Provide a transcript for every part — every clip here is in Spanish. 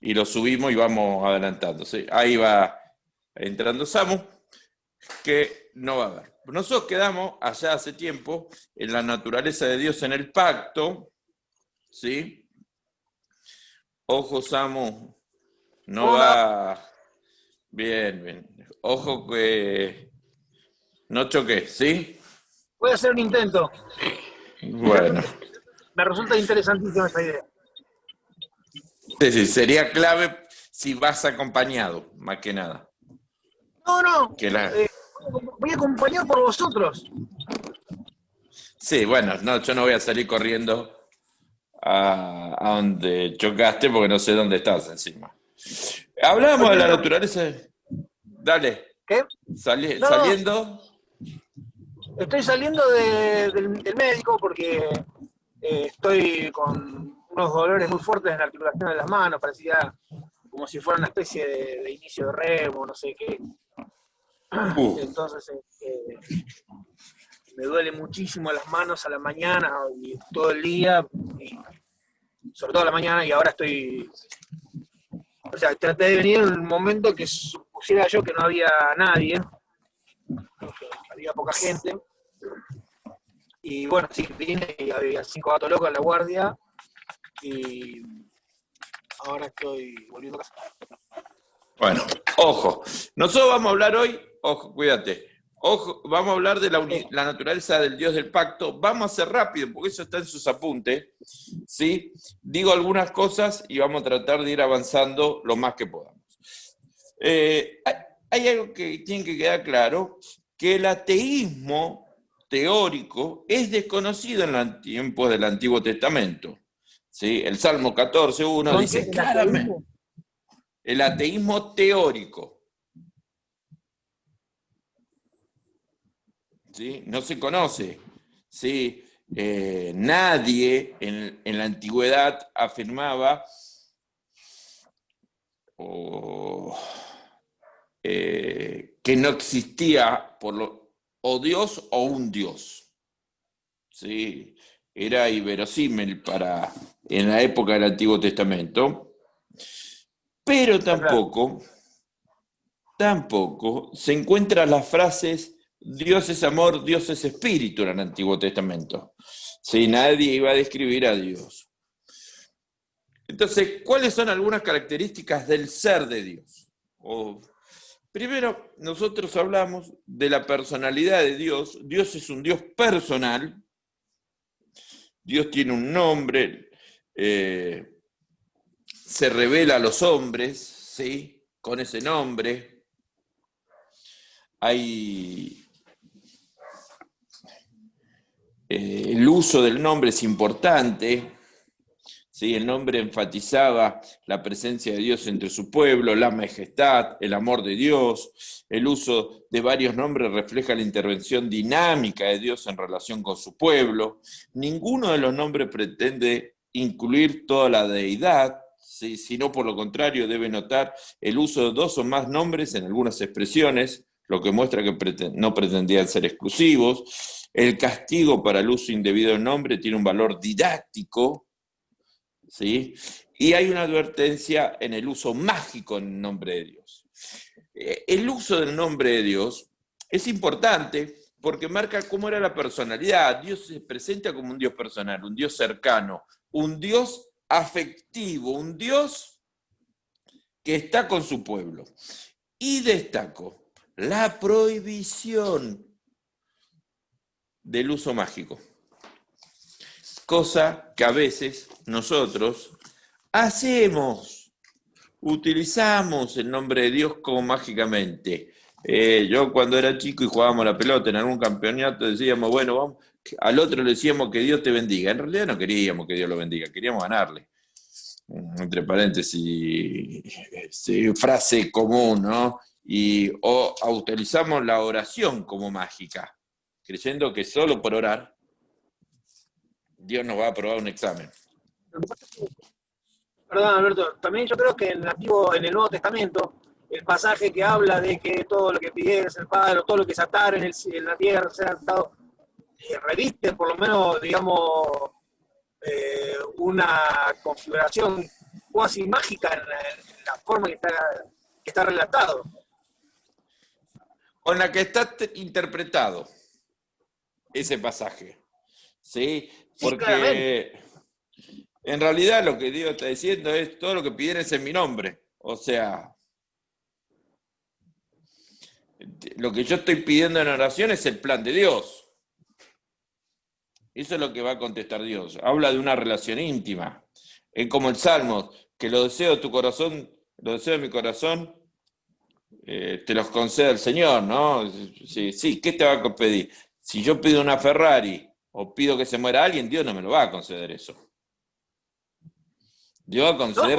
y lo subimos y vamos adelantando. ¿Sí? Ahí va entrando Samu, que no va a haber. Nosotros quedamos allá hace tiempo en la naturaleza de Dios en el pacto, ¿sí? Ojo, Samu, no Hola. va... Bien, bien. Ojo que no choque, ¿sí? Voy a hacer un intento. Bueno, Me resulta interesantísima esa idea. sí, sí, sería clave si vas acompañado, más que nada. No, no. Que la... eh, Voy a acompañar por vosotros. Sí, bueno, no, yo no voy a salir corriendo a donde chocaste porque no sé dónde estás encima. Estoy Hablamos de la viendo. naturaleza. Dale, ¿Qué? No, no. saliendo. Estoy saliendo del médico porque estoy con unos dolores muy fuertes en la articulación de las manos. Parecía como si fuera una especie de inicio de remo, no sé qué. Uh, Entonces, me duele muchísimo las manos a la mañana y todo el día, y sobre todo a la mañana, y ahora estoy. O sea, traté de venir en un momento que supusiera yo que no había nadie, que había poca gente. Y bueno, sí, vine y había 5 gatos locos en la guardia. Y ahora estoy volviendo a casa. bueno, ojo. Nosotros vamos a hablar hoy, ojo, cuídate. Ojo, vamos a hablar de la naturaleza del Dios del pacto. Vamos a ser rápido, porque eso está en sus apuntes. ¿Sí? Digo algunas cosas y vamos a tratar de ir avanzando lo más que podamos. Hay algo que tiene que quedar claro, que el ateísmo teórico es desconocido en los tiempos del Antiguo Testamento. ¿Sí? El Salmo 14:1 ¿Son qué? dice ¿El claramente, ateísmo? el ateísmo teórico, ¿sí? No se conoce, ¿sí? Nadie en la antigüedad afirmaba que no existía o Dios o un Dios. ¿Sí? Era inverosímil en la época del Antiguo Testamento, pero Está claro. tampoco se encuentran las frases Dios es amor, Dios es espíritu en el Antiguo Testamento. ¿Sí? Nadie iba a describir a Dios. Entonces, ¿cuáles son algunas características del ser de Dios? Primero, nosotros hablamos de la personalidad de Dios. Dios es un Dios personal. Dios tiene un nombre. Se revela a los hombres, ¿sí? Con ese nombre. El uso del nombre es importante. ¿Sí? El nombre enfatizaba la presencia de Dios entre su pueblo, la majestad, el amor de Dios. El uso de varios nombres refleja la intervención dinámica de Dios en relación con su pueblo. Ninguno de los nombres pretende incluir toda la deidad, ¿sí? Sino por lo contrario debe notar el uso de dos o más nombres en algunas expresiones, lo que muestra que no pretendían ser exclusivos. El castigo para el uso indebido del nombre tiene un valor didáctico, ¿sí? Y hay una advertencia en el uso mágico en el nombre de Dios. El uso del nombre de Dios es importante porque marca cómo era la personalidad. Dios se presenta como un Dios personal, un Dios cercano, un Dios afectivo, un Dios que está con su pueblo. Y destaco la prohibición del uso mágico, cosa que a veces nosotros hacemos, utilizamos el nombre de Dios como mágicamente. Yo cuando era chico y jugábamos la pelota en algún campeonato decíamos, bueno, vamos, al otro le decíamos que Dios te bendiga. En realidad no queríamos que Dios lo bendiga, queríamos ganarle. Entre paréntesis, frase común, ¿no? O utilizamos la oración como mágica, creyendo que solo por orar Dios nos va a aprobar un examen. Perdón, Alberto, también yo creo que en el Nuevo Testamento, el pasaje que habla de que todo lo que pidieres el Padre, o todo lo que se atare en la tierra será atado, reviste por lo menos, digamos, una configuración cuasi mágica en la forma que está relatado. Con la que está interpretado ese pasaje, ¿sí? Sí, claramente. Porque en realidad lo que Dios está diciendo es todo lo que pidieres en mi nombre. O sea, lo que yo estoy pidiendo en oración es el plan de Dios. Eso es lo que va a contestar Dios. Habla de una relación íntima. Es como el Salmo, que lo deseo de tu corazón, lo deseo de mi corazón, te los concede el Señor, ¿no? Sí, sí, ¿qué te va a pedir? Si yo pido una Ferrari o pido que se muera alguien, Dios no me lo va a conceder eso. Dios va a conceder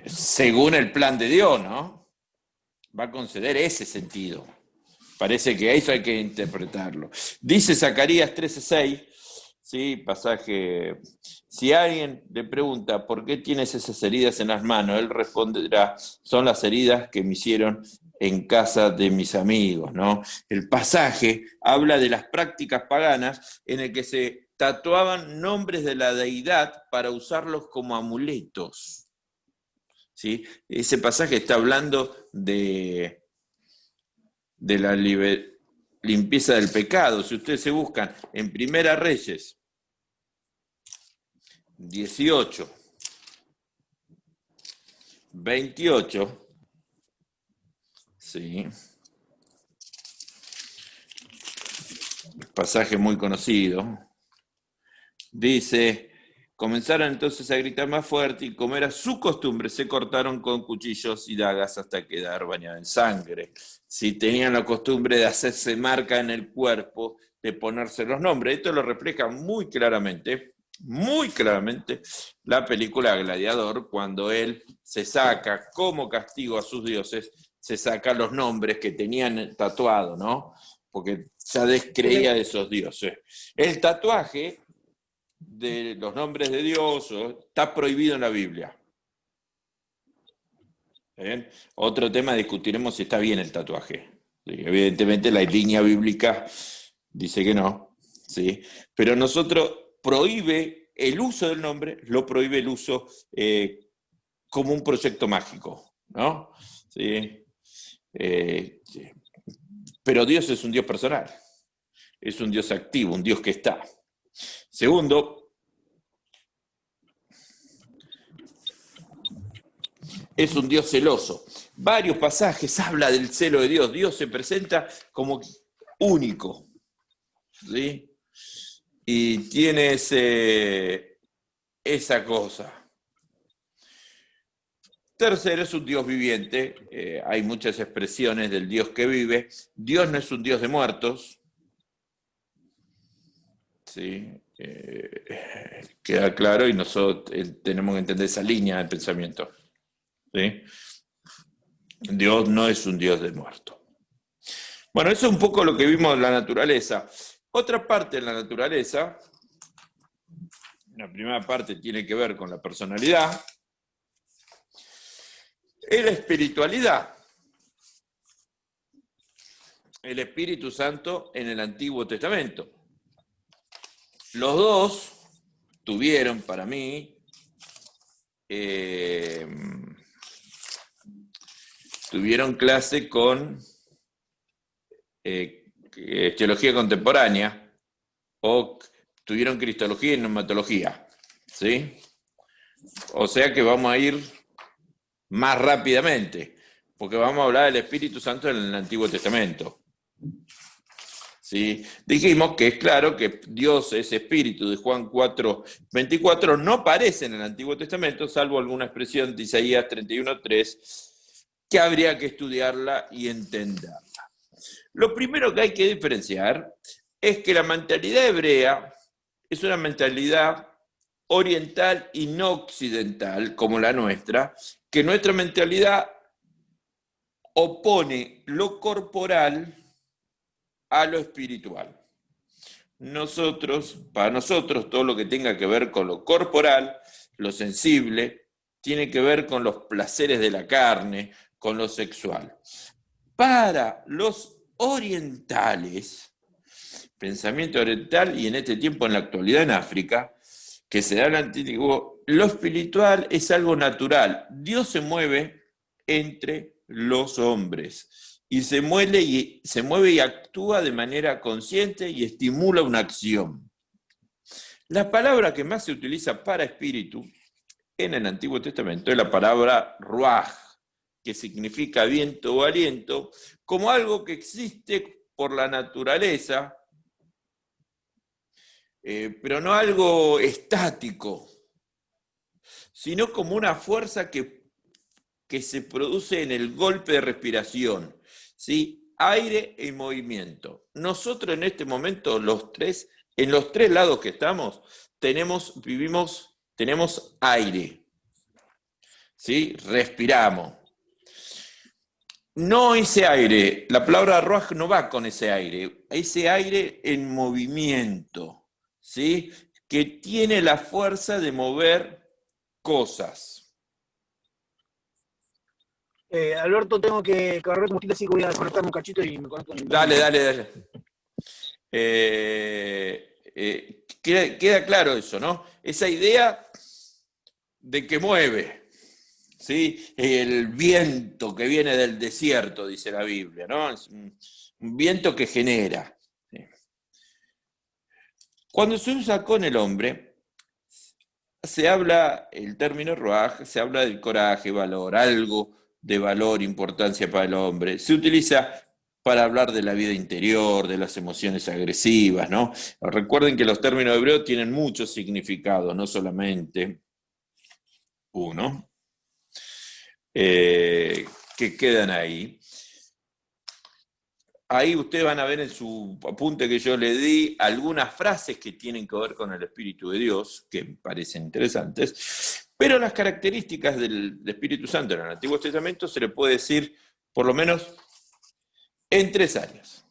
según el plan de Dios, ¿no? Va a conceder ese sentido. Parece que eso hay que interpretarlo. Dice Zacarías 13:6, ¿sí? Pasaje, si alguien le pregunta por qué tienes esas heridas en las manos, él responderá, son las heridas que me hicieron en casa de mis amigos, ¿no? El pasaje habla de las prácticas paganas en el que se tatuaban nombres de la deidad para usarlos como amuletos, ¿sí? Ese pasaje está hablando de la limpieza del pecado. Si ustedes se buscan en Primera Reyes 18, 28, sí, pasaje muy conocido, dice, comenzaron entonces a gritar más fuerte y como era su costumbre, se cortaron con cuchillos y dagas hasta quedar bañados en sangre. Si tenían la costumbre de hacerse marca en el cuerpo, de ponerse los nombres. Esto lo refleja muy claramente la película Gladiador, cuando él se saca como castigo a sus dioses, se saca los nombres que tenían tatuado, ¿no? Porque ya descreía de esos dioses. El tatuaje de los nombres de Dios está prohibido en la Biblia. ¿Bien? Otro tema, discutiremos si está bien el tatuaje. Evidentemente la línea bíblica dice que no, ¿sí? Pero nosotros prohíbe el uso del nombre, lo prohíbe el uso como un proyecto mágico, ¿no? ¿Sí? Pero Dios es un Dios personal, es un Dios activo, un Dios que está. Segundo, es un Dios celoso. Varios pasajes habla del celo de Dios. Dios se presenta como único, ¿sí? Y tiene esa cosa. Tercero, es un Dios viviente. Hay muchas expresiones del Dios que vive. Dios no es un Dios de muertos. ¿Sí? Queda claro y nosotros tenemos que entender esa línea de pensamiento. ¿Sí? Dios no es un Dios de muertos. Bueno, eso es un poco lo que vimos en la naturaleza. Otra parte de la naturaleza, la primera parte tiene que ver con la personalidad, es la espiritualidad. El Espíritu Santo en el Antiguo Testamento. Los dos tuvieron, para mí, tuvieron clase con teología contemporánea o tuvieron cristología y neumatología, ¿sí? O sea que vamos a ir más rápidamente, porque vamos a hablar del Espíritu Santo en el Antiguo Testamento. ¿Sí? Dijimos que es claro que Dios es espíritu de Juan 4:24, no aparece en el Antiguo Testamento, salvo alguna expresión de Isaías 31:3, que habría que estudiarla y entenderla. Lo primero que hay que diferenciar es que la mentalidad hebrea es una mentalidad oriental y no occidental, como la nuestra, que nuestra mentalidad opone lo corporal a lo espiritual. Para nosotros, todo lo que tenga que ver con lo corporal, lo sensible, tiene que ver con los placeres de la carne, con lo sexual. Para los orientales, pensamiento oriental y en este tiempo en la actualidad en África, que se da en el Antiguo, lo espiritual es algo natural. Dios se mueve entre los hombres y se mueve y actúa de manera consciente y estimula una acción. La palabra que más se utiliza para espíritu en el Antiguo Testamento es la palabra ruaj, que significa viento o aliento, como algo que existe por la naturaleza, pero no algo estático, sino como una fuerza que se produce en el golpe de respiración, ¿sí? Aire y movimiento. Nosotros en este momento, en los tres lados que estamos, tenemos aire, ¿sí? Respiramos. No ese aire, la palabra ruaj no va con ese aire en movimiento, ¿sí? Que tiene la fuerza de mover cosas. Alberto, tengo que cargar combustible, así que voy a desconectarme un cachito y me conecto. Dale. Queda claro eso, ¿no? Esa idea de que mueve, ¿sí? El viento que viene del desierto, dice la Biblia, ¿no? Es un viento que genera. ¿Sí? Cuando se usa con el hombre, se habla, el término ruaj, se habla del coraje, valor, algo de valor, importancia para el hombre. Se utiliza para hablar de la vida interior, de las emociones agresivas, ¿no? Recuerden que los términos hebreos tienen mucho significado, no solamente uno, que quedan ahí. Ahí ustedes van a ver en su apunte que yo le di algunas frases que tienen que ver con el Espíritu de Dios, que me parecen interesantes, pero las características del Espíritu Santo en el Antiguo Testamento se le puede decir por lo menos en tres áreas.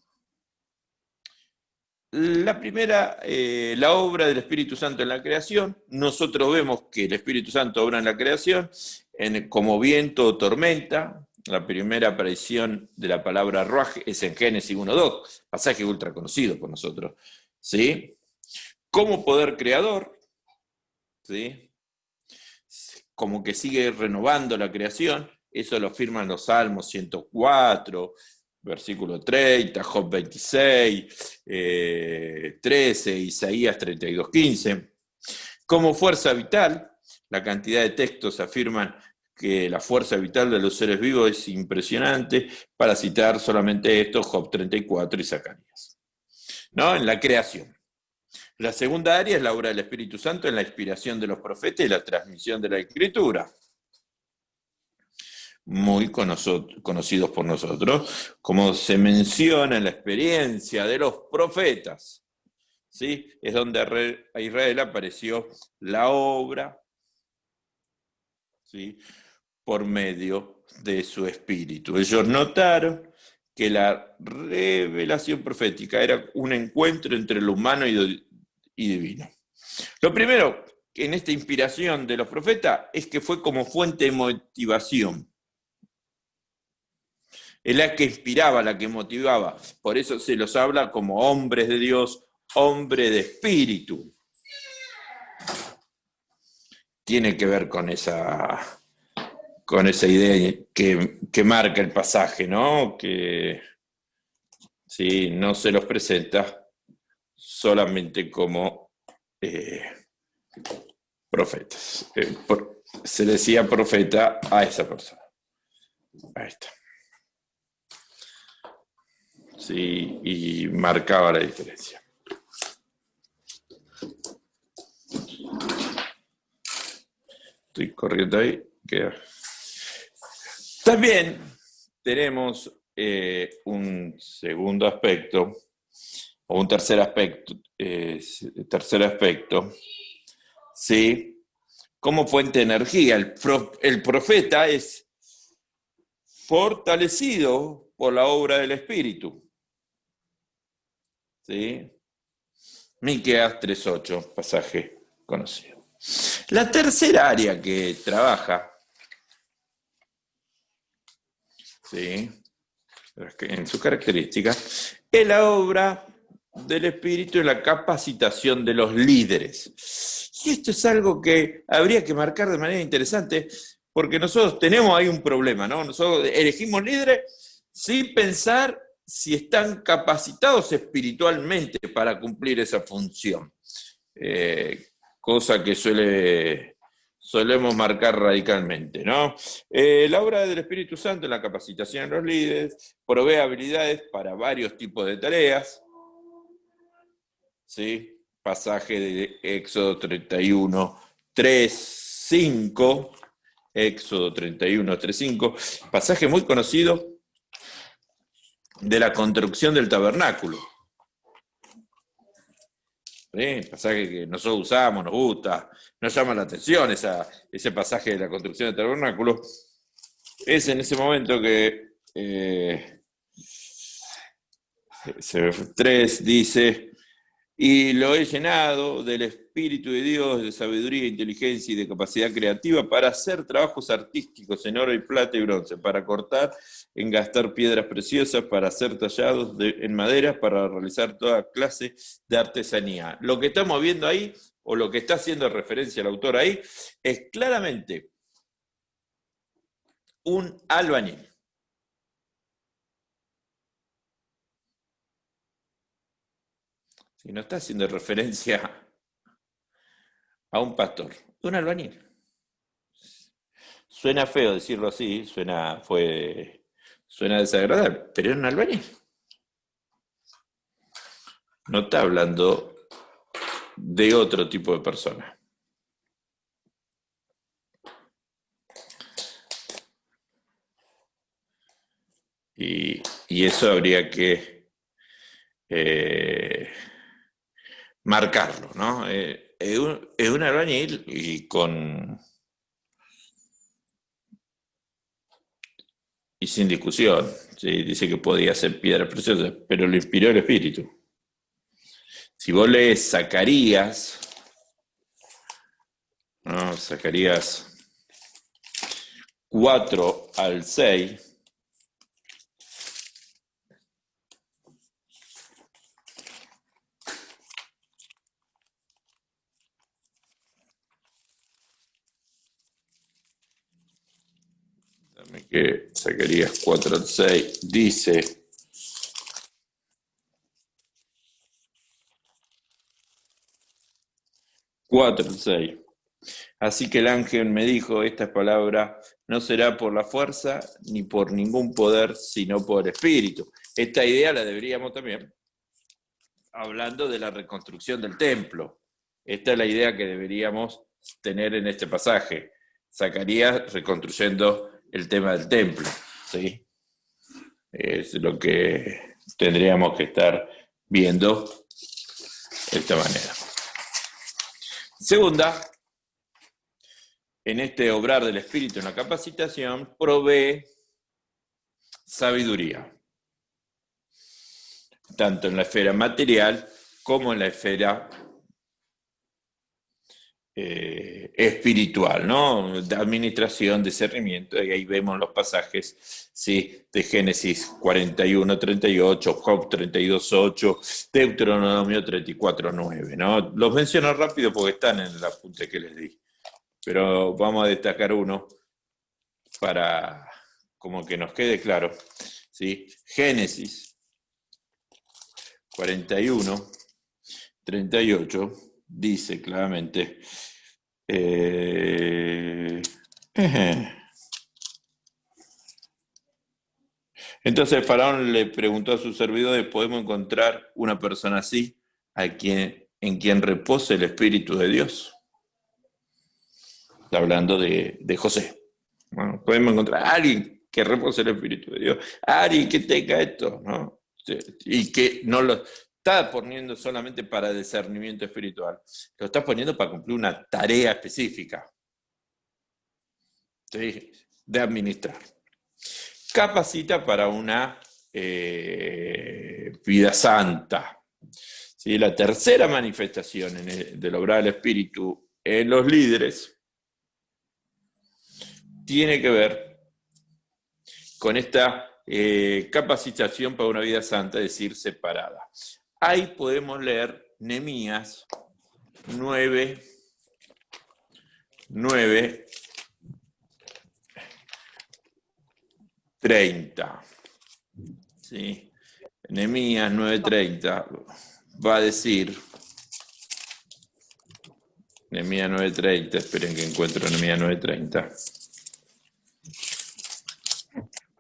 La primera, la obra del Espíritu Santo en la creación. Nosotros vemos que el Espíritu Santo obra en la creación como viento o tormenta. La primera aparición de la palabra ruaj es en Génesis 1:2, pasaje ultra conocido por nosotros, ¿sí? Como poder creador, ¿sí? Como que sigue renovando la creación. Eso lo afirman los Salmos 104, versículo 30, Job 26, 13, Isaías 32:15. Como fuerza vital, la cantidad de textos afirman que la fuerza vital de los seres vivos es impresionante, para citar solamente esto, Job 34 y Zacarías, ¿no? En la creación. La segunda área es la obra del Espíritu Santo en la inspiración de los profetas y la transmisión de la Escritura, muy conocidos por nosotros, como se menciona en la experiencia de los profetas, ¿sí? Es donde a Israel apareció la obra, ¿sí? Por medio de su espíritu. Ellos notaron que la revelación profética era un encuentro entre lo humano y divino. Lo primero, en esta inspiración de los profetas, es que fue como fuente de motivación. Es la que inspiraba, la que motivaba. Por eso se los habla como hombres de Dios, hombre de espíritu. Tiene que ver con esa idea que marca el pasaje, ¿no? Que sí, no se los presenta solamente como profetas. Se decía profeta a esa persona. Ahí está. Sí, y marcaba la diferencia. Estoy corriendo ahí. Queda. También tenemos un segundo aspecto, o un tercer aspecto, ¿sí? Como fuente de energía. El profeta es fortalecido por la obra del Espíritu, ¿sí? Miqueas 3:8, pasaje conocido. La tercera área que trabaja, ¿sí?, en su característica, es la obra del Espíritu y la capacitación de los líderes. Y esto es algo que habría que marcar de manera interesante, porque nosotros tenemos ahí un problema, ¿no? Nosotros elegimos líderes sin pensar si están capacitados espiritualmente para cumplir esa función. Cosa que solemos marcar radicalmente, ¿no? La obra del Espíritu Santo en la capacitación de los líderes provee habilidades para varios tipos de tareas, ¿sí? Pasaje de Éxodo 31, 3, 5, Éxodo 31, 3, 5, pasaje muy conocido de la construcción del tabernáculo. ¿Sí? Pasaje que nosotros usamos, nos gusta, nos llama la atención ese pasaje de la construcción del tabernáculo. Es en ese momento que 3 dice: y lo he llenado del Espíritu de Dios, de sabiduría, inteligencia y de capacidad creativa para hacer trabajos artísticos en oro y plata y bronce, para cortar, engastar piedras preciosas, para hacer tallados en madera, para realizar toda clase de artesanía. Lo que estamos viendo ahí, o lo que está haciendo referencia el autor ahí, es claramente un albañil. Si no está haciendo referencia a un pastor, un albañil. Suena feo decirlo así, suena desagradable, pero es un albañil. No está hablando de otro tipo de persona. Y eso habría que marcarlo, ¿no? Es un albañil y sin discusión. ¿Sí? Dice que podía hacer piedras preciosas, pero lo inspiró el Espíritu. Si vos lees Zacarías, ¿no? Zacarías 4 al 6, que Zacarías 4 al 6 dice: así que el ángel me dijo, esta palabra no será por la fuerza ni por ningún poder, sino por el Espíritu. Esta idea la deberíamos también, hablando de la reconstrucción del templo. Esta es la idea que deberíamos tener en este pasaje. Zacarías reconstruyendo el tema del templo, ¿sí? Es lo que tendríamos que estar viendo de esta manera. Segunda, en este obrar del Espíritu en la capacitación, provee sabiduría, tanto en la esfera material como en la esfera espiritual, ¿no? De administración, discernimiento, y ahí vemos los pasajes, ¿sí? De Génesis 41, 38, Job 32, 8, Deuteronomio 34, 9, ¿no? Los menciono rápido porque están en el apunte que les di, pero vamos a destacar uno para como que nos quede claro, ¿sí? Génesis 41, 38, dice claramente: entonces Faraón le preguntó a sus servidores: ¿podemos encontrar una persona así en quien repose el Espíritu de Dios? Está hablando de José. Bueno, podemos encontrar a alguien que repose el Espíritu de Dios, a alguien que tenga esto, ¿no? Y que no lo está poniendo solamente para discernimiento espiritual, lo está poniendo para cumplir una tarea específica, ¿sí? De administrar. Capacita para una vida santa. ¿Sí? La tercera manifestación del obrar del Espíritu en los líderes tiene que ver con esta capacitación para una vida santa, es decir, separada. Ahí podemos leer Nehemías 9, 9:30. ¿Sí? Nehemías 9:30 va a decir, Nehemías 9:30, esperen que encuentro Nehemías 9:30.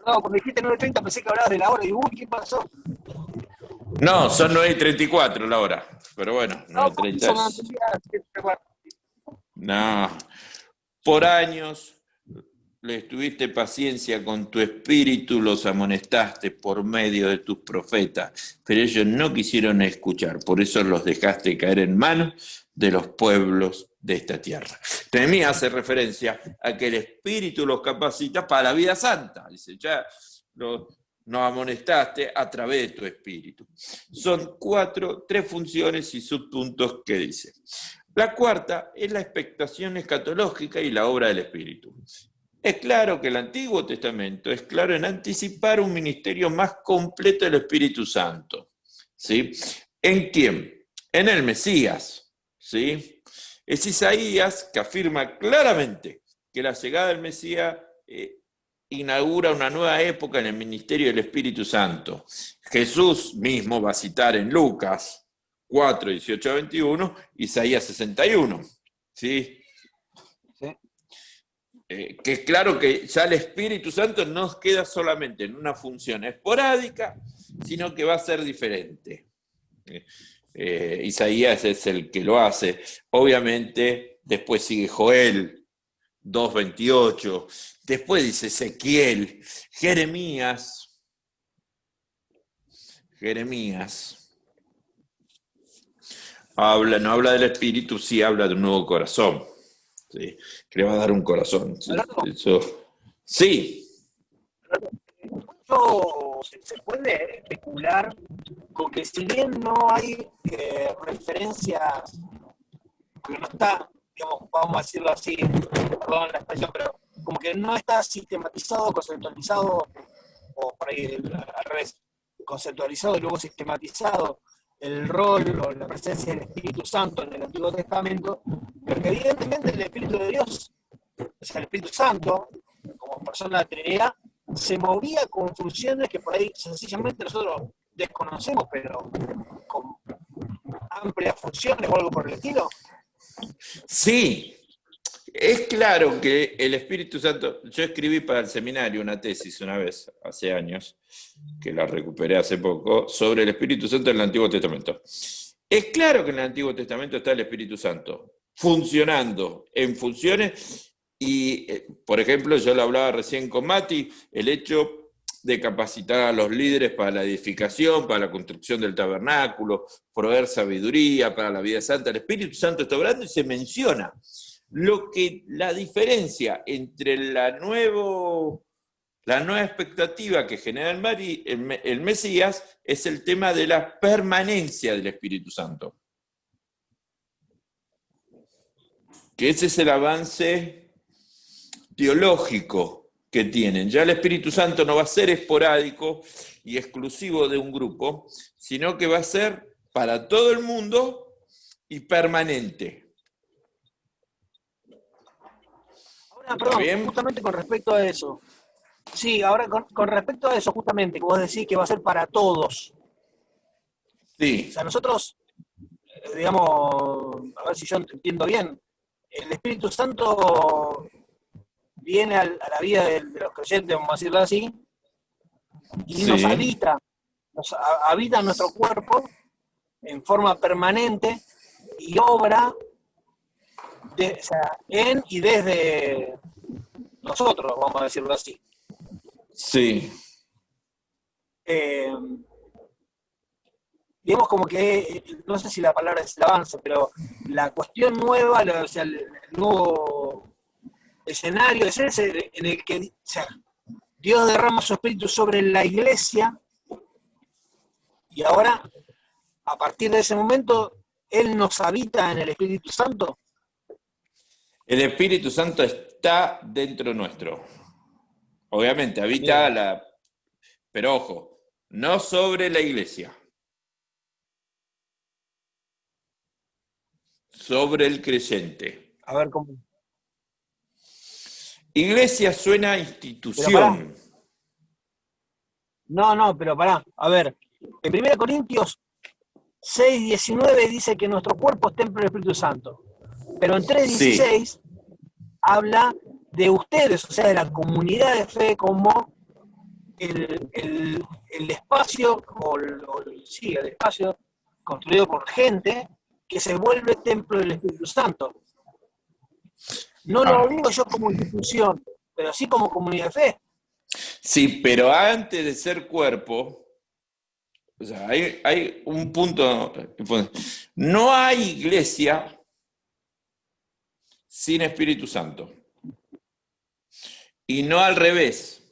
No, cuando dijiste 9:30 pensé que hablabas de la hora y uy, ¿qué pasó? No, son 9:34 la hora, pero bueno, No, por 9:30 eso no es... entendía. No, por años le tuviste paciencia con tu espíritu, los amonestaste por medio de tus profetas, pero ellos no quisieron escuchar, por eso los dejaste caer en manos de los pueblos de esta tierra. Nehemías hace referencia a que el espíritu los capacita para la vida santa. Dice, ya nos amonestaste a través de tu espíritu. Son 3 funciones y subpuntos que dice. La cuarta es la expectación escatológica y la obra del espíritu. Es claro que el Antiguo Testamento es claro en anticipar un ministerio más completo del Espíritu Santo. ¿Sí? ¿En quién? En el Mesías. ¿Sí? Es Isaías que afirma claramente que la llegada del Mesías inaugura una nueva época en el ministerio del Espíritu Santo. Jesús mismo va a citar en Lucas 4, 18 a 21, Isaías 61. ¿Sí? Que es claro que ya el Espíritu Santo no queda solamente en una función esporádica, sino que va a ser diferente. Isaías es el que lo hace. Obviamente, después sigue Joel 2:28, después dice Ezequiel, Jeremías no habla del Espíritu, sí habla de un nuevo corazón. ¿Sí? Que le va a dar un corazón. Sí. Se puede especular con que si bien no hay referencias, que no está, digamos, vamos a decirlo así, perdón la expresión, pero como que no está sistematizado, conceptualizado, o por ahí al revés, conceptualizado y luego sistematizado el rol o la presencia del Espíritu Santo en el Antiguo Testamento, pero que evidentemente el Espíritu de Dios, o sea, el Espíritu Santo, como persona de la Trinidad, se movía con funciones que por ahí sencillamente nosotros desconocemos, pero con amplias funciones o algo por el estilo. Sí, es claro que el Espíritu Santo, yo escribí para el seminario una tesis una vez, hace años, que la recuperé hace poco, sobre el Espíritu Santo en el Antiguo Testamento. Es claro que en el Antiguo Testamento está el Espíritu Santo, funcionando en funciones, y por ejemplo, yo lo hablaba recién con Mati, el hecho de capacitar a los líderes para la edificación, para la construcción del tabernáculo, proveer sabiduría para la vida santa. El Espíritu Santo está obrando y se menciona. La diferencia entre la nueva expectativa que genera el Mesías es el tema de la permanencia del Espíritu Santo. Que ese es el avance teológico que tienen. Ya el Espíritu Santo no va a ser esporádico y exclusivo de un grupo, sino que va a ser para todo el mundo y permanente. Ahora, perdón, justamente con respecto a eso. Sí, ahora con respecto a eso, justamente, que vos decís que va a ser para todos. Sí. O sea, nosotros, digamos, a ver si yo entiendo bien, el Espíritu Santo viene a la vida de los creyentes, vamos a decirlo así, y Sí. nos habita en nuestro cuerpo en forma permanente y obra o sea, en y desde nosotros, vamos a decirlo así. Sí. Digamos como que, no sé si la palabra es el avance, pero la cuestión nueva, o sea, el nuevo escenario es ese en el que, o sea, Dios derrama su espíritu sobre la iglesia y ahora, a partir de ese momento, Él nos habita en el Espíritu Santo. El Espíritu Santo está dentro nuestro. Obviamente, habita pero ojo, no sobre la iglesia. Sobre el creyente. A ver cómo. Iglesia suena a Pero pará. institución. No, pero pará. A ver, en 1 Corintios 6:19 dice que nuestro cuerpo es templo del Espíritu Santo. Pero en Sí. 3:16 habla de ustedes, o sea, de la comunidad de fe, como el espacio, sí, el espacio construido por gente que se vuelve templo del Espíritu Santo. No lo Ahora, digo yo como institución, pero sí como comunidad de fe. sí, pero antes de ser cuerpo, o sea, hay un punto. No hay iglesia sin Espíritu Santo. Y no al revés.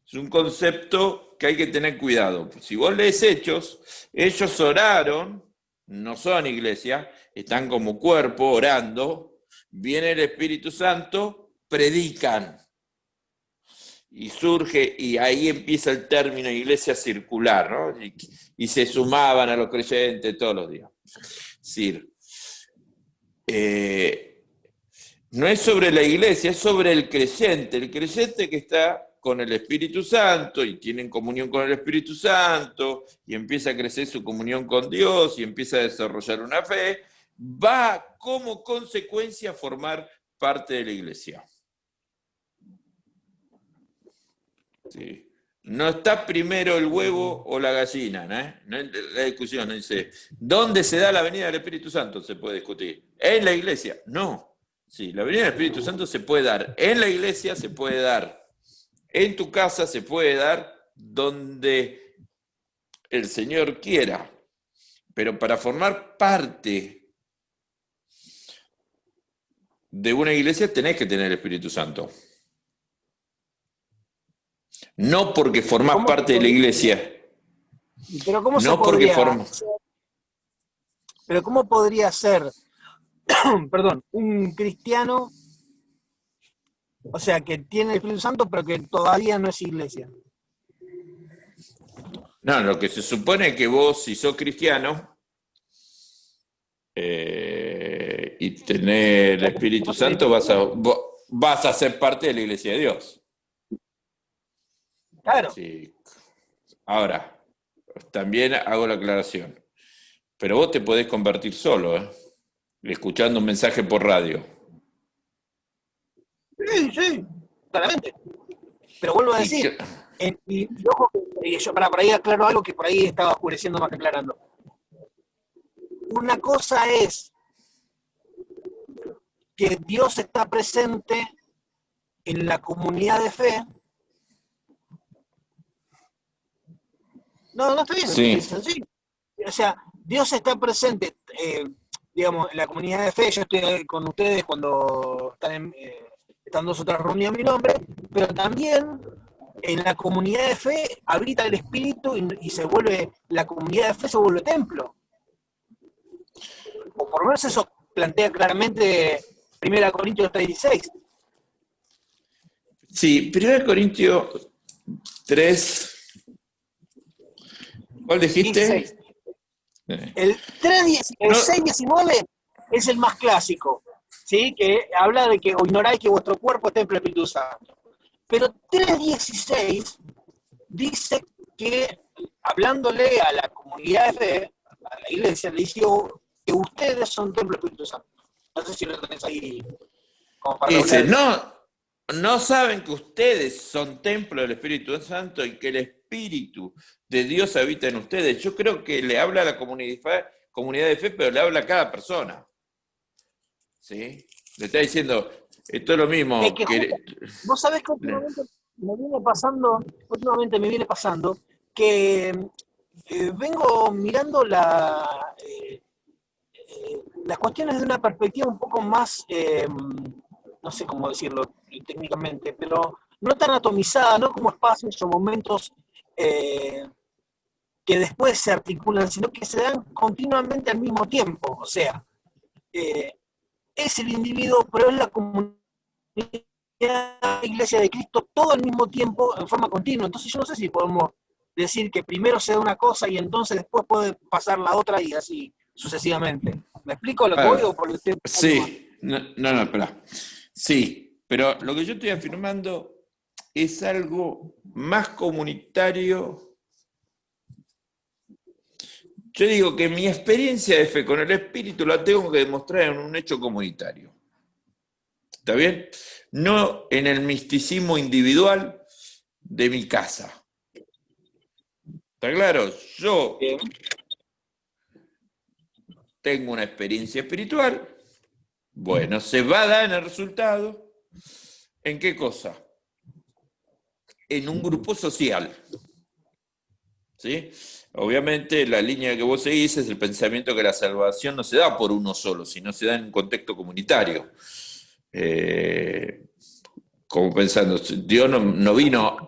Es un concepto que hay que tener cuidado. Si vos lees Hechos, ellos oraron, no son iglesia, están como cuerpo orando, viene el Espíritu Santo, predican. Y surge, y ahí empieza el término iglesia circular, ¿no? Y se sumaban a los creyentes todos los días. Es decir, no es sobre la iglesia, es sobre el creyente que está con el Espíritu Santo y tiene comunión con el Espíritu Santo y empieza a crecer su comunión con Dios y empieza a desarrollar una fe, va como consecuencia a formar parte de la iglesia. Sí. No está primero el huevo o la gallina, ¿no? No es la discusión, no dice, ¿dónde se da la venida del Espíritu Santo? Se puede discutir. ¿En la iglesia? No. Sí, la venida del Espíritu Santo se puede dar en la iglesia, se puede dar en tu casa, se puede dar donde el Señor quiera. Pero para formar parte de una iglesia tenés que tener el Espíritu Santo. No porque formás parte de la iglesia. Pero ¿cómo se No porque podría formás. pero cómo podría ser, perdón, un cristiano, o sea, que tiene el Espíritu Santo, pero que todavía no es iglesia? No, lo que se supone es que vos, si sos cristiano y tenés el Espíritu Santo, vas a ser parte de la iglesia de Dios. Claro. Sí. Ahora, también hago la aclaración. Pero vos te podés convertir solo, escuchando un mensaje por radio. Sí, claramente. Pero vuelvo a decir, ojo, yo por ahí aclaro algo que por ahí estaba oscureciendo más que aclarando. Una cosa es que Dios está presente en la comunidad de fe. No está bien, Sí. es sencillo. O sea, Dios está presente, digamos, en la comunidad de fe. Yo estoy con ustedes cuando están dos o tres reunidos en mi nombre, pero también en la comunidad de fe habita el Espíritu y se vuelve, la comunidad de fe se vuelve templo. O por lo menos eso plantea claramente 1 Corintios 3:16. Sí, 1 Corintios 3. ¿Cuál dijiste? 16. El 6:19 es el más clásico, ¿sí? Que habla de que ignoráis que vuestro cuerpo es templo del Espíritu Santo. Pero 3:16 dice que, hablándole a la comunidad de fe, a la iglesia, le dice que ustedes son templo del Espíritu Santo. No sé si lo tenés ahí como para Dice, regular. no saben que ustedes son templo del Espíritu Santo y que el Espíritu de Dios habita en ustedes. Yo creo que le habla a la comunidad de fe, pero le habla a cada persona. ¿Sí? Le está diciendo, esto es lo mismo. Es que vos sabés que últimamente me viene pasando que vengo mirando las cuestiones de una perspectiva un poco más, no sé cómo decirlo técnicamente, pero no tan atomizada, no como espacios o momentos que después se articulan, sino que se dan continuamente al mismo tiempo. O sea, es el individuo, pero es la comunidad, iglesia de Cristo, todo al mismo tiempo, en forma continua. Entonces yo no sé si podemos decir que primero se da una cosa y entonces después puede pasar la otra y así sucesivamente. ¿Me explico lo que voy o por usted? Sí, no, espera. Sí, Pero lo que yo estoy afirmando es algo más comunitario. Yo digo que mi experiencia de fe con el Espíritu la tengo que demostrar en un hecho comunitario. ¿Está bien? No en el misticismo individual de mi casa. ¿Está claro? Yo Bien. tengo una experiencia espiritual. Bueno, se va a dar en el resultado. ¿En qué cosa? En un grupo social. ¿Sí? Obviamente la línea que vos seguís es el pensamiento que la salvación no se da por uno solo, sino se da en un contexto comunitario. Como pensando, Dios no vino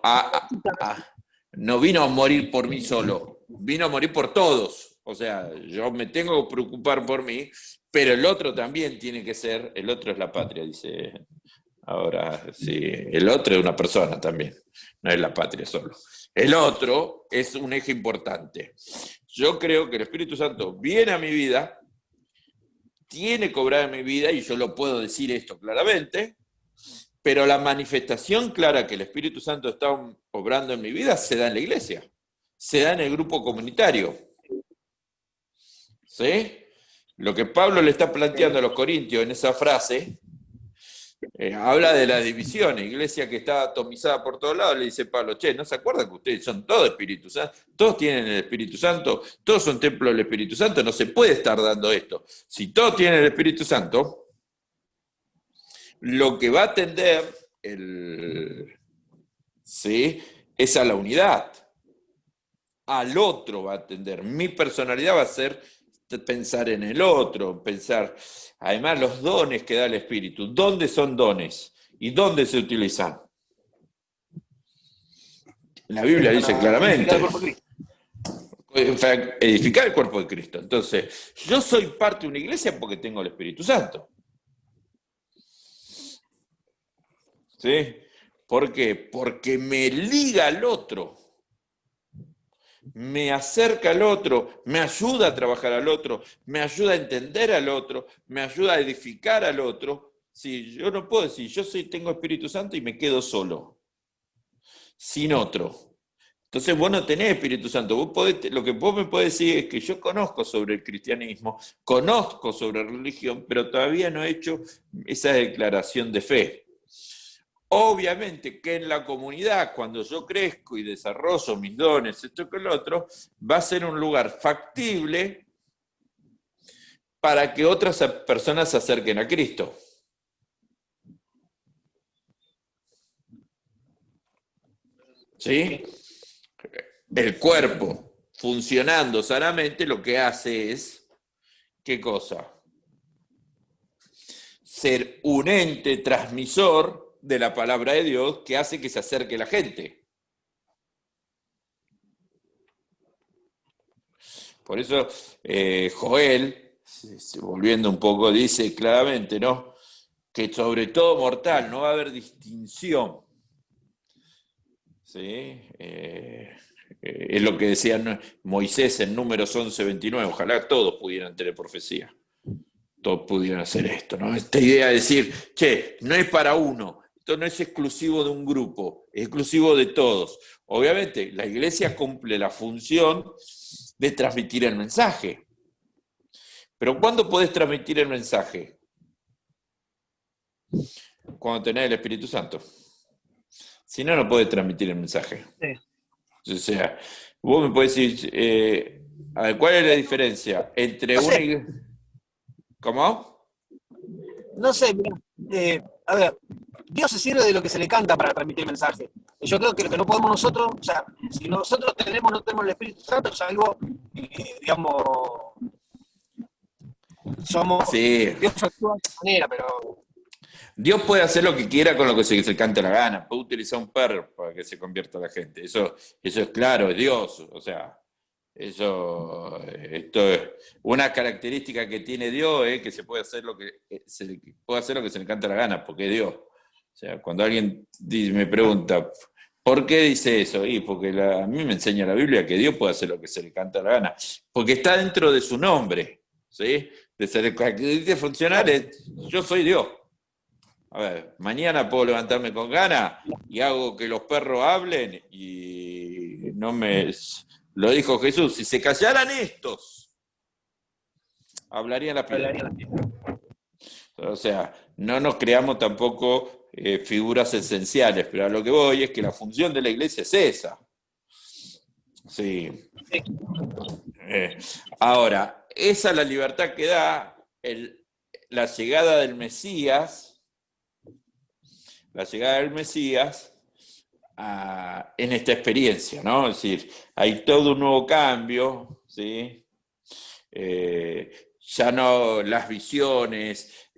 no vino a morir por mí solo, vino a morir por todos. O sea, yo me tengo que preocupar por mí, pero el otro también tiene que ser, el otro es la patria, dice. Ahora, sí, el otro es una persona también, no es la patria solo. El otro es un eje importante. Yo creo que el Espíritu Santo viene a mi vida, tiene que obrar en mi vida, y yo lo puedo decir esto claramente, pero la manifestación clara que el Espíritu Santo está obrando en mi vida se da en la iglesia, se da en el grupo comunitario. ¿Sí? Lo que Pablo le está planteando a los corintios en esa frase, habla de la división, iglesia que está atomizada por todos lados, le dice Pablo, che, ¿no se acuerdan que ustedes son todos Espíritu Santo? Todos tienen el Espíritu Santo, todos son templo del Espíritu Santo, no se puede estar dando esto. Si todos tienen el Espíritu Santo, lo que va a tender ¿sí? es a la unidad. Al otro va a atender. Mi personalidad va a ser pensar en el otro, pensar, además los dones que da el Espíritu, ¿dónde son dones? ¿Y dónde se utilizan? La Biblia dice claramente, edificar el cuerpo de Cristo. Entonces, yo soy parte de una iglesia porque tengo el Espíritu Santo. ¿Sí? ¿Por qué? Porque me liga al otro. Me acerca al otro, me ayuda a trabajar al otro, me ayuda a entender al otro, me ayuda a edificar al otro. Si yo no puedo decir, tengo Espíritu Santo y me quedo solo, sin otro. Entonces vos no tenés Espíritu Santo. Lo que vos me podés decir es que yo conozco sobre el cristianismo, conozco sobre religión, pero todavía no he hecho esa declaración de fe. Obviamente que en la comunidad, cuando yo crezco y desarrollo mis dones, esto que lo otro, va a ser un lugar factible para que otras personas se acerquen a Cristo. ¿Sí? El cuerpo funcionando sanamente lo que hace es, ¿qué cosa? Ser un ente transmisor de la palabra de Dios que hace que se acerque la gente. Por eso Joel, volviendo un poco, dice claramente, ¿no? Que sobre todo mortal no va a haber distinción. ¿Sí? Es lo que decía Moisés en Números 11:29. Ojalá todos pudieran tener profecía. Todos pudieran hacer esto, ¿no? Esta idea de decir, che, no es para uno. Esto no es exclusivo de un grupo, es exclusivo de todos. Obviamente, la iglesia cumple la función de transmitir el mensaje. Pero ¿cuándo podés transmitir el mensaje? Cuando tenés el Espíritu Santo. Si no, no podés transmitir el mensaje. Sí. O sea, vos me podés decir, a ver, ¿cuál es la diferencia entre una iglesia? ¿Cómo? No sé, mirá, a ver, Dios se sirve de lo que se le canta para transmitir mensaje. Yo creo que lo que no podemos nosotros, o sea, si nosotros no tenemos el Espíritu Santo, es algo, digamos, somos, Sí. Dios actúa de esa manera, pero... Dios puede hacer lo que quiera con lo que se cante la gana, puede utilizar un perro para que se convierta la gente, eso es claro, es Dios, o sea, esto es una característica que tiene Dios, es que se puede hacer lo que se le canta la gana, porque es Dios. O sea, cuando alguien me pregunta, ¿por qué dice eso? Y porque a mí me enseña la Biblia que Dios puede hacer lo que se le canta la gana, porque está dentro de su nombre, ¿sí? De ser característica funcional es, yo soy Dios. A ver, mañana puedo levantarme con ganas y hago que los perros hablen y no me... Lo dijo Jesús, si se callaran estos, hablarían las piedras. O sea, no nos creamos tampoco figuras esenciales, pero a lo que voy es que la función de la iglesia es esa. Sí. Ahora, esa es la libertad que da la llegada del Mesías, en esta experiencia, ¿no? Es decir, hay todo un nuevo cambio, ¿sí? Ya no las visiones,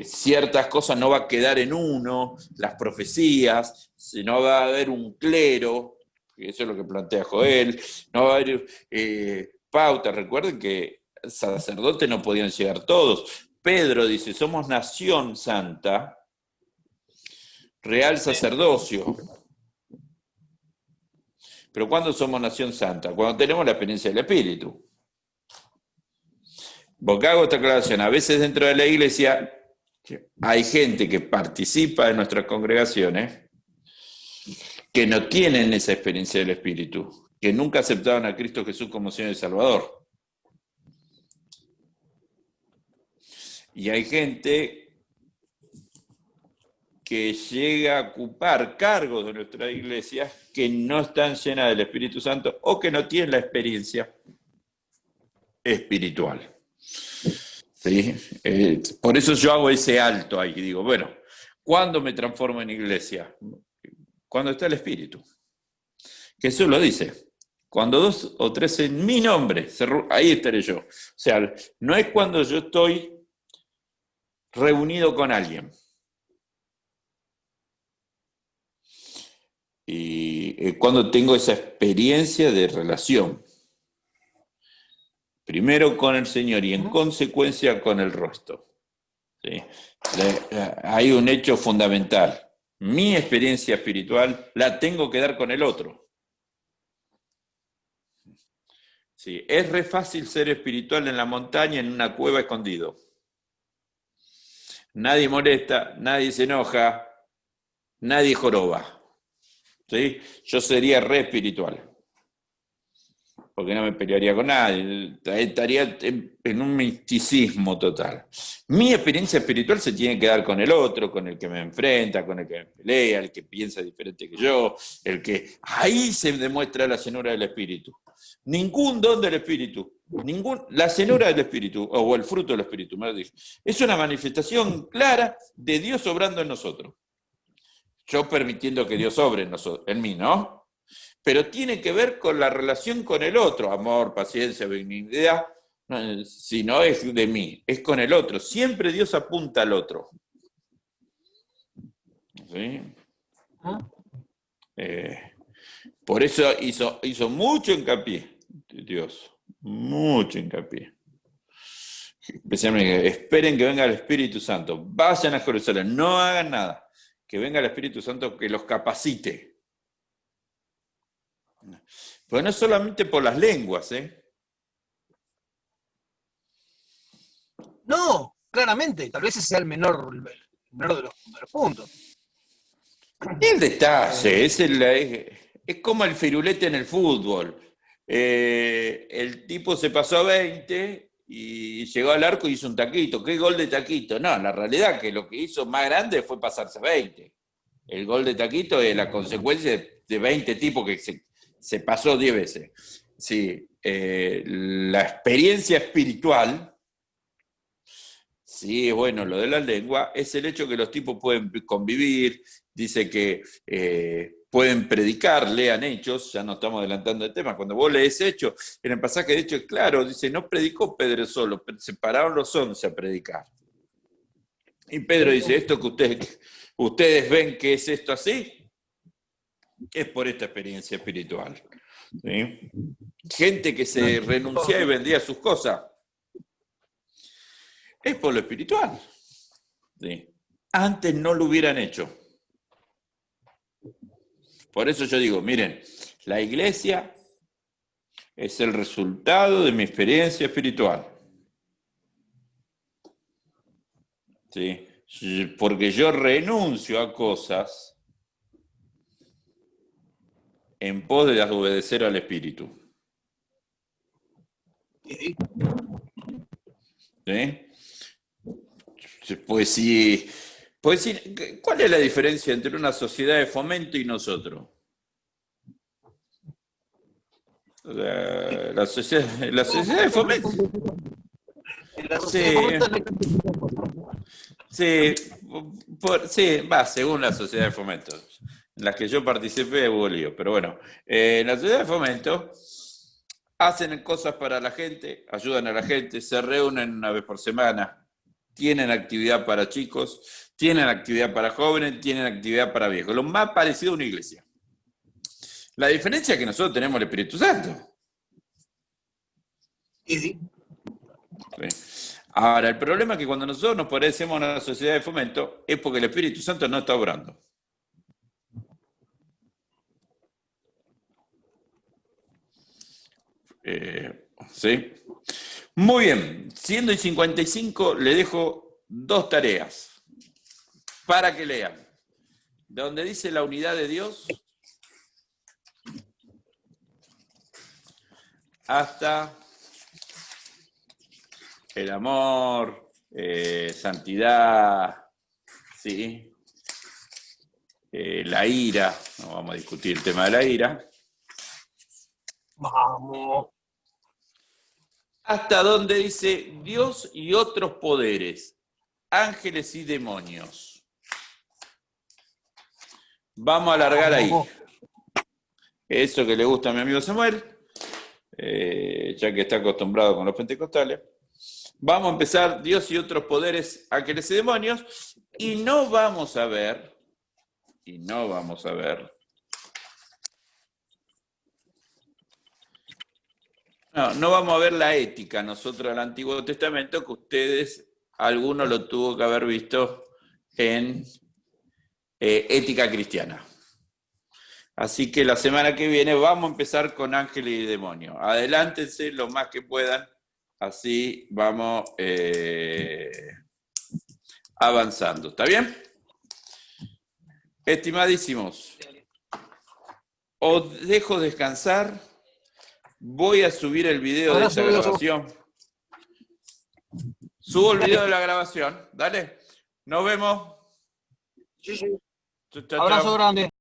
ciertas cosas no va a quedar en uno, las profecías, sino va a haber un clero, que eso es lo que plantea Joel, no va a haber pautas. Recuerden que sacerdotes no podían llegar todos. Pedro dice, somos nación santa, real sacerdocio. Pero ¿cuándo somos nación santa? Cuando tenemos la experiencia del Espíritu. Porque hago esta aclaración, a veces dentro de la iglesia hay gente que participa de nuestras congregaciones que no tienen esa experiencia del Espíritu, que nunca aceptaron a Cristo Jesús como Señor y Salvador. Y hay gente que llega a ocupar cargos de nuestra iglesia que no están llenas del Espíritu Santo o que no tienen la experiencia espiritual. ¿Sí? Por eso yo hago ese alto ahí y digo, bueno, ¿cuándo me transformo en iglesia? Cuando está el Espíritu. Jesús lo dice, cuando 2 o 3 en mi nombre, ahí estaré yo. O sea, no es cuando yo estoy reunido con alguien. Y cuando tengo esa experiencia de relación. Primero con el Señor y en consecuencia con el resto. ¿Sí? Hay un hecho fundamental. Mi experiencia espiritual la tengo que dar con el otro. Sí, es re fácil ser espiritual en la montaña, en una cueva escondido. Nadie molesta, nadie se enoja, nadie joroba. ¿Sí? Yo sería re espiritual. Porque no me pelearía con nadie, estaría en un misticismo total. Mi experiencia espiritual se tiene que dar con el otro, con el que me enfrenta, con el que me pelea, el que piensa diferente que yo, el que... Ahí se demuestra la llenura del Espíritu. Ningún don del Espíritu, la llenura del Espíritu, o el fruto del Espíritu, me lo dijo, es una manifestación clara de Dios obrando en nosotros. Yo permitiendo que Dios obre en mí, ¿no? Pero tiene que ver con la relación con el otro, amor, paciencia, benignidad, si no es de mí, es con el otro. Siempre Dios apunta al otro. ¿Sí? Por eso hizo mucho hincapié, Dios, mucho hincapié. Especialmente, esperen que venga el Espíritu Santo, vayan a Jerusalén, no hagan nada, que venga el Espíritu Santo que los capacite. Pues no es solamente por las lenguas, No, claramente, tal vez ese sea el menor de los puntos. El detalle, es como el firulete en el fútbol. El tipo se pasó a 20 y llegó al arco y hizo un taquito. ¿Qué gol de taquito? No, la realidad es que lo que hizo más grande fue pasarse a 20. El gol de taquito es la consecuencia de 20 tipos que se pasó 10 veces. Sí, la experiencia espiritual, sí, bueno, lo de la lengua, es el hecho que los tipos pueden convivir, dice que pueden predicar, lean Hechos, ya no estamos adelantando el tema, cuando vos lees Hechos, en el pasaje de Hechos, claro, dice, no predicó Pedro solo, se pararon los 11 a predicar. Y Pedro dice, esto que ustedes ven que es esto así, es por esta experiencia espiritual. ¿Sí? Gente que se renunciaba y vendía sus cosas, es por lo espiritual. ¿Sí? Antes no lo hubieran hecho. Por eso yo digo, miren, la iglesia es el resultado de mi experiencia espiritual. ¿Sí? Porque yo renuncio a cosas en pos de obedecer al Espíritu. ¿Sí? ¿Sí? Pues sí. ¿Cuál es la diferencia entre una sociedad de fomento y nosotros? La sociedad de fomento. En la sociedad de Sí, fomento no hay tanto. sí, sí, va, según la sociedad de fomento. En las que yo participé hubo lío, pero bueno, en la sociedad de fomento hacen cosas para la gente, ayudan a la gente, se reúnen una vez por semana, tienen actividad para chicos, tienen actividad para jóvenes, tienen actividad para viejos, lo más parecido a una iglesia. La diferencia es que nosotros tenemos el Espíritu Santo. Sí, sí. ¿Sí? Ahora, el problema es que cuando nosotros nos parecemos a una sociedad de fomento es porque el Espíritu Santo no está obrando. ¿Sí? Muy bien, siendo y 55, le dejo 2 tareas para que lean. Donde dice la unidad de Dios, hasta el amor, santidad, ¿sí? La ira, no vamos a discutir el tema de la ira. Vamos. Hasta donde dice Dios y otros poderes, ángeles y demonios. Vamos a alargar ahí. Eso que le gusta a mi amigo Samuel, ya que está acostumbrado con los pentecostales. Vamos a empezar Dios y otros poderes, ángeles y demonios, y no vamos a ver, no vamos a ver la ética nosotros del Antiguo Testamento, que ustedes, algunos lo tuvo que haber visto en ética cristiana. Así que la semana que viene vamos a empezar con ángeles y demonios. Adelántense lo más que puedan, así vamos avanzando. ¿Está bien? Estimadísimos, os dejo descansar. Voy a subir el video de esta grabación. Subo el video de la grabación. Dale. Nos vemos. Sí, sí. Chau, chau, Abrazo chau. grande.